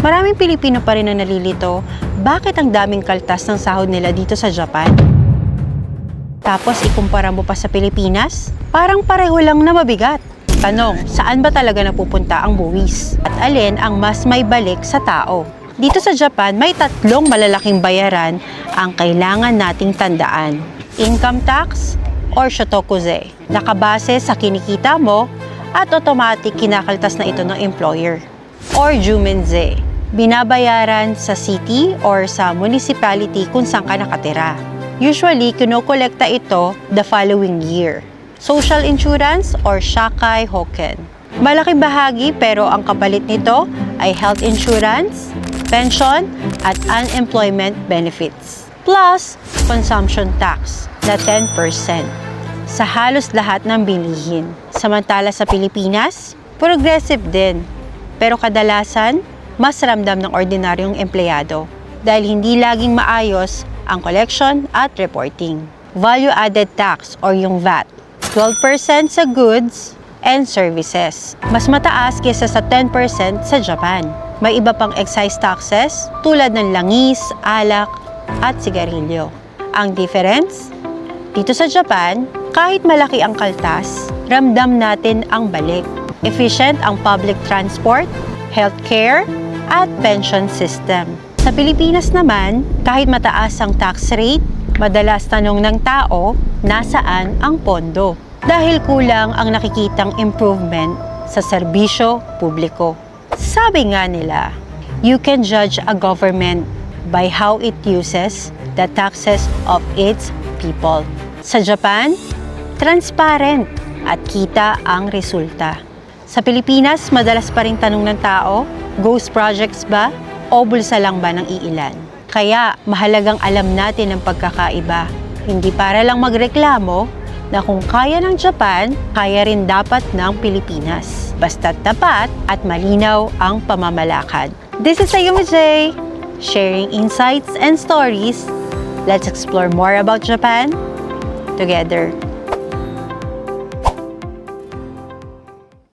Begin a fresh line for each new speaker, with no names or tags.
Maraming Pilipino pa rin ang nalilito, bakit ang daming kaltas ng sahod nila dito sa Japan? Tapos ikumpara mo pa sa Pilipinas? Parang pareho lang na mabigat. Tanong, saan ba talaga napupunta ang buwis? At alin ang mas may balik sa tao? Dito sa Japan, may tatlong malalaking bayaran ang kailangan nating tandaan. Income tax or shotokuze. Nakabase sa kinikita mo at automatic kinakaltas na ito ng employer. Or jumenze. Binabayaran sa city or sa municipality kung saan ka nakatira. Usually, kinokolekta ito the following year. Social insurance or shakai hoken. Malaking bahagi pero ang kapalit nito ay health insurance, pension, at unemployment benefits. Plus, consumption tax na 10% sa halos lahat ng bilihin. Samantala sa Pilipinas, progressive din. Pero kadalasan, mas ramdam ng ordinaryong empleyado dahil hindi laging maayos ang collection at reporting. Value-added tax or yung VAT, 12% sa goods and services. Mas mataas kaysa sa 10% sa Japan. May iba pang excise taxes tulad ng langis, alak, at sigarilyo. Ang difference? Dito sa Japan, kahit malaki ang kaltas, ramdam natin ang balik. Efficient ang public transport, healthcare, at pension system. Sa Pilipinas naman, kahit mataas ang tax rate, madalas tanong ng tao, nasaan ang pondo? Dahil kulang ang nakikitang improvement sa serbisyo publiko. Sabi nga nila, you can judge a government by how it uses the taxes of its people. Sa Japan, transparent at kita ang resulta. Sa Pilipinas, madalas pa rin tanong ng tao, ghost projects ba o bulsa lang ba ng iilan? Kaya mahalagang alam natin ang pagkakaiba. Hindi para lang magreklamo na kung kaya ng Japan, kaya rin dapat ng Pilipinas. Basta't tapat at malinaw ang pamamalakad. This is Ayumi J, sharing insights and stories. Let's explore more about Japan together.